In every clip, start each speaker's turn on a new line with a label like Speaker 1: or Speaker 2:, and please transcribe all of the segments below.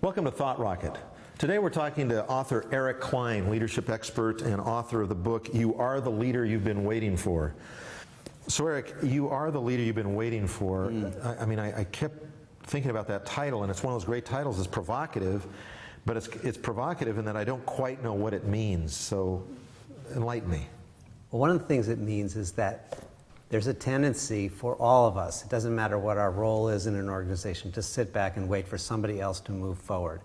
Speaker 1: Welcome to Thought Rocket. Today we're talking to author Eric Klein, leadership expert and author of the book, You Are the Leader You've Been Waiting For. So Eric, you are the leader you've been waiting for. I kept thinking about that title, and it's one of those great titles. It's provocative, but it's provocative in that I don't quite know what it means. So enlighten me.
Speaker 2: Well, one of the things it means is that there's a tendency for all of us, it doesn't matter what our role is in an organization, to sit back and wait for somebody else to move forward.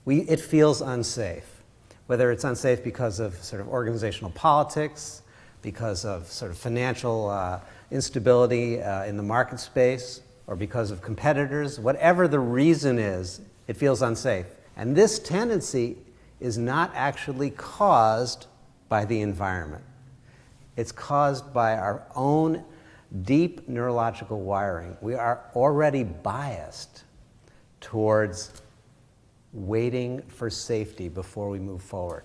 Speaker 2: It feels unsafe, whether it's unsafe because of sort of organizational politics, because of sort of financial instability in the market space, or because of competitors. Whatever the reason is, it feels unsafe. And this tendency is not actually caused by the environment. It's caused by our own deep neurological wiring. We are already biased towards waiting for safety before we move forward.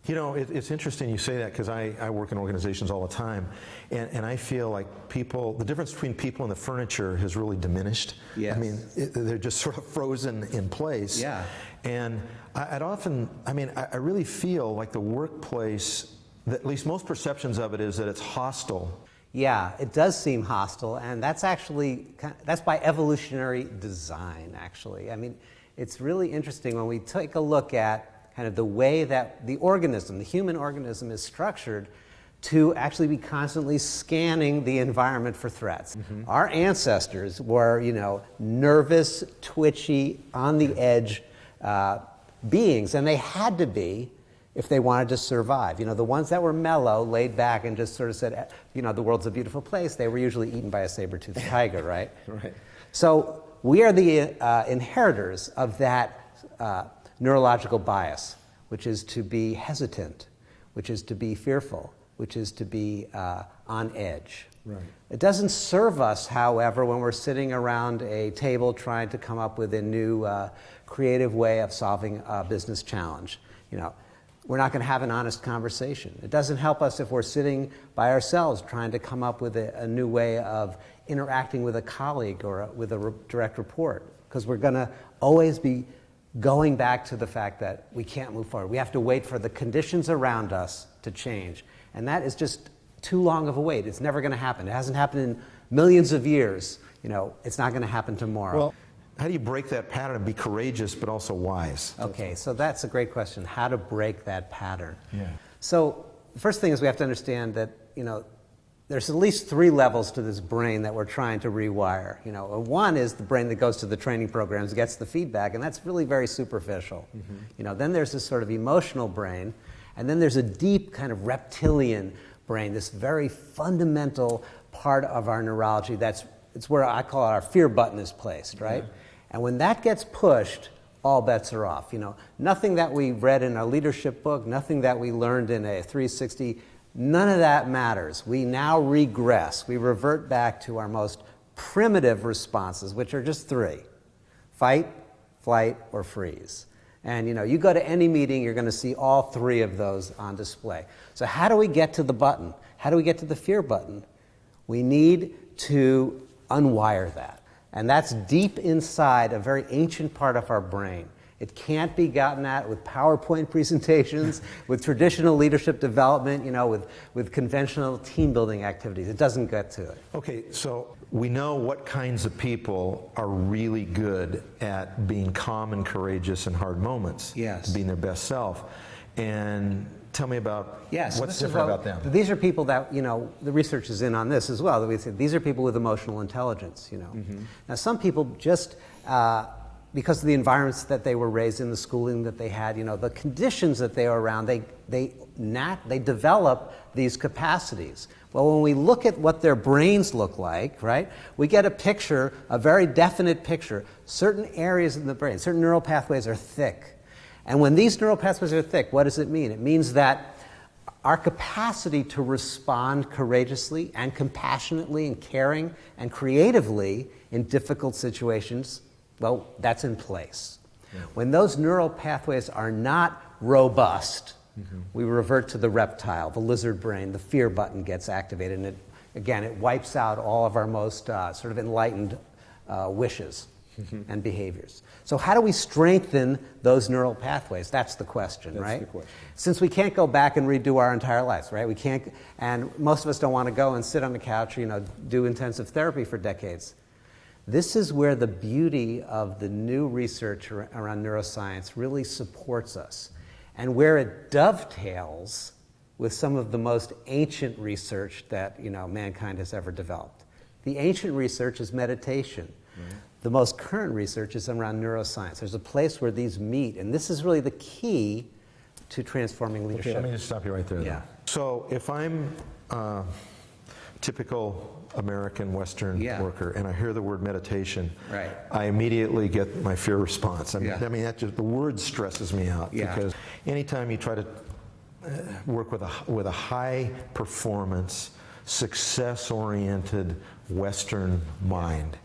Speaker 1: You know, it's interesting you say that, because I work in organizations all the time, and I feel like the difference between people and the furniture has really diminished.
Speaker 2: Yes.
Speaker 1: I mean, they're just sort of frozen in place.
Speaker 2: Yeah.
Speaker 1: And I really feel like the workplace, at least most perceptions of it, is that it's hostile.
Speaker 2: Yeah, it does seem hostile, and that's by evolutionary design, actually. I mean, it's really interesting when we take a look at kind of the way that the human organism is structured to actually be constantly scanning the environment for threats. Mm-hmm. Our ancestors were, nervous, twitchy, on the edge beings, and they had to be if they wanted to survive. The ones that were mellow, laid back, and just sort of said, the world's a beautiful place, they were usually eaten by a saber-toothed tiger, right?
Speaker 1: Right.
Speaker 2: So we are the inheritors of that neurological bias, which is to be hesitant, which is to be fearful, which is to be on edge.
Speaker 1: Right.
Speaker 2: It doesn't serve us, however, when we're sitting around a table trying to come up with a new creative way of solving a business challenge. We're not going to have an honest conversation. It doesn't help us if we're sitting by ourselves trying to come up with a new way of interacting with a colleague or with a direct report, because we're going to always be going back to the fact that we can't move forward. We have to wait for the conditions around us to change. And that is just too long of a wait. It's never going to happen. It hasn't happened in millions of years. It's not going to happen tomorrow.
Speaker 1: Well, how do you break that pattern and be courageous but also wise?
Speaker 2: Okay, so that's a great question, how to break that pattern.
Speaker 1: Yeah.
Speaker 2: So the first thing is we have to understand that, there's at least 3 levels to this brain that we're trying to rewire. One is the brain that goes to the training programs, gets the feedback, and that's really very superficial. Mm-hmm. Then there's this sort of emotional brain, and then there's a deep kind of reptilian brain, this very fundamental part of our neurology it's where I call it our fear button is placed, right? Yeah. And when that gets pushed, all bets are off. Nothing that we read in a leadership book, nothing that we learned in a 360, none of that matters. We now regress. We revert back to our most primitive responses, which are just 3: fight, flight, or freeze. And you go to any meeting, you're going to see all 3 of those on display. So how do we get to the button? How do we get to the fear button? We need to unwire that. And that's deep inside a very ancient part of our brain. It can't be gotten at with PowerPoint presentations, with traditional leadership development, with conventional team building activities. It doesn't get to it.
Speaker 1: Okay, so we know what kinds of people are really good at being calm and courageous in hard moments.
Speaker 2: Yes.
Speaker 1: Being their best self. And tell me about what's different about them.
Speaker 2: These are people that, the research is in on this as well. That we say these are people with emotional intelligence, Mm-hmm. Now, some people just, because of the environments that they were raised in, the schooling that they had, the conditions that they were around, they develop these capacities. Well, when we look at what their brains look like, right, we get a picture, a very definite picture. Certain areas in the brain, certain neural pathways are thick. And when these neural pathways are thick, what does it mean? It means that our capacity to respond courageously and compassionately and caring and creatively in difficult situations, well, that's in place. Yeah. When those neural pathways are not robust, we revert to the reptile, the lizard brain, the fear button gets activated, and it wipes out all of our most sort of enlightened wishes. and behaviors. So how do we strengthen those neural pathways? That's the question,
Speaker 1: That's
Speaker 2: right?
Speaker 1: the question.
Speaker 2: Since we can't go back and redo our entire lives, right? We can't, and most of us don't want to go and sit on the couch, do intensive therapy for decades. This is where the beauty of the new research around neuroscience really supports us, and where it dovetails with some of the most ancient research that mankind has ever developed. The ancient research is meditation. Mm-hmm. The most current research is around neuroscience. There's a place where these meet, and this is really the key to transforming leadership.
Speaker 1: Okay, let me just stop you right there.
Speaker 2: Yeah.
Speaker 1: So if I'm a typical American Western worker and I hear the word meditation,
Speaker 2: right,
Speaker 1: I immediately get my fear response.
Speaker 2: Yeah.
Speaker 1: That just, the word stresses me out,
Speaker 2: yeah,
Speaker 1: because anytime you try to work with a high performance, success-oriented Western mind,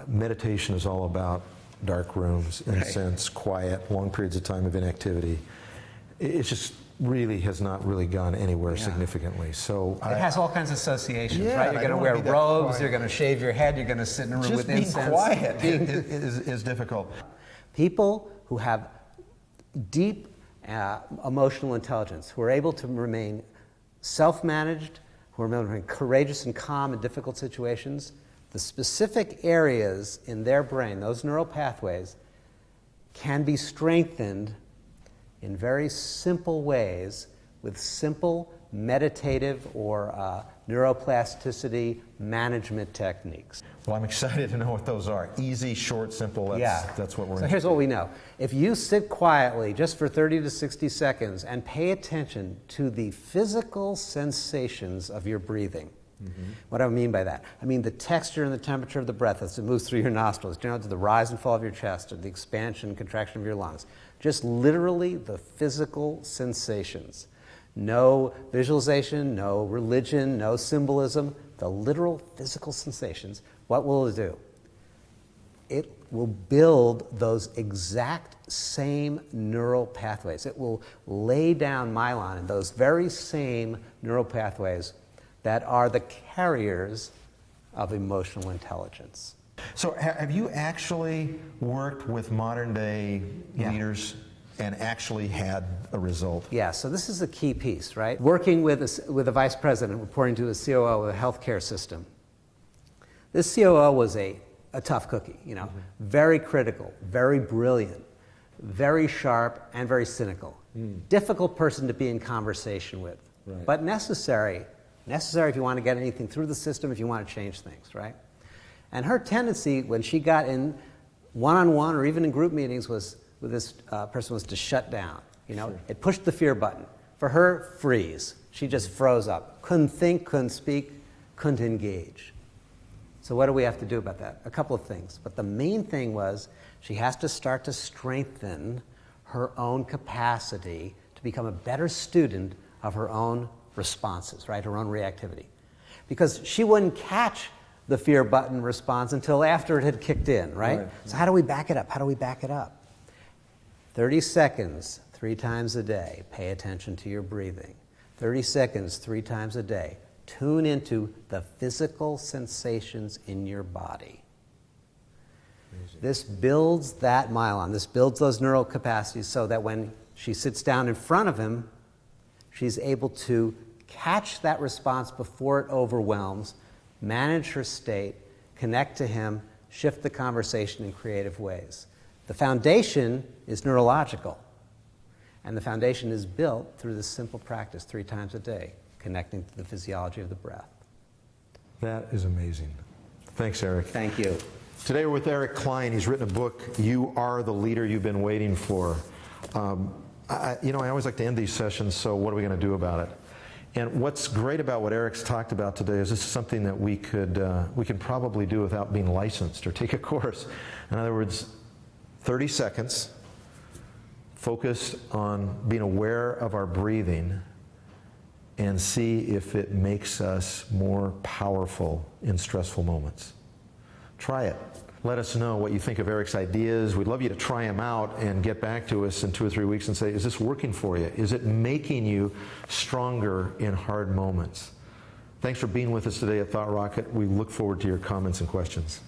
Speaker 1: meditation is all about dark rooms, incense, quiet, long periods of time of inactivity. It just really has not really gone anywhere significantly. So
Speaker 2: it has all kinds of associations, right? You're going to wear robes, you're going to shave your head, you're going to sit in a room with incense.
Speaker 1: Just being quiet is difficult.
Speaker 2: People who have deep emotional intelligence, who are able to remain self-managed, who are able to remain courageous and calm in difficult situations, the specific areas in their brain, those neural pathways, can be strengthened in very simple ways with simple meditative or neuroplasticity management techniques.
Speaker 1: Well, I'm excited to know what those are. Easy, short, simple, that's what we're
Speaker 2: So here's what we know. If you sit quietly just for 30 to 60 seconds and pay attention to the physical sensations of your breathing, what do I mean by that? I mean the texture and the temperature of the breath as it moves through your nostrils, to the rise and fall of your chest, or the expansion and contraction of your lungs. Just literally the physical sensations. No visualization, no religion, no symbolism. The literal physical sensations. What will it do? It will build those exact same neural pathways. It will lay down myelin in those very same neural pathways that are the carriers of emotional intelligence.
Speaker 1: So have you actually worked with modern day leaders and actually had a result?
Speaker 2: Yeah, so this is a key piece, right? Working with a vice president reporting to a COO of a healthcare system. This COO was a tough cookie, very critical, very brilliant, very sharp, and very cynical. Difficult person to be in conversation with, but necessary if you want to get anything through the system, if you want to change things, right? And her tendency when she got in one-on-one or even in group meetings with this person was to shut down. It pushed the fear button. For her, freeze. She just froze up. Couldn't think, couldn't speak, couldn't engage. So what do we have to do about that? A couple of things. But the main thing was she has to start to strengthen her own capacity to become a better student of her own responses, right? Her own reactivity. Because she wouldn't catch the fear button response until after it had kicked in, right? So how do we back it up? 30 seconds, 3 times a day. Pay attention to your breathing. 30 seconds, 3 times a day. Tune into the physical sensations in your body. Amazing. This builds that myelin. This builds those neural capacities so that when she sits down in front of him, she's able to catch that response before it overwhelms, manage her state, connect to him, shift the conversation in creative ways. The foundation is neurological, and the foundation is built through this simple practice 3 times a day, connecting to the physiology of the breath.
Speaker 1: That is amazing. Thanks, Eric.
Speaker 2: Thank you.
Speaker 1: Today we're with Eric Klein. He's written a book, You Are the Leader You've Been Waiting For. I always like to end these sessions, so what are we going to do about it? And what's great about what Eric's talked about today is this is something that we can probably do without being licensed or take a course. In other words, 30 seconds, focused on being aware of our breathing, and see if it makes us more powerful in stressful moments. Try it. Let us know what you think of Eric's ideas. We'd love you to try them out and get back to us in 2 or 3 weeks and say, is this working for you? Is it making you stronger in hard moments? Thanks for being with us today at Thought Rocket. We look forward to your comments and questions.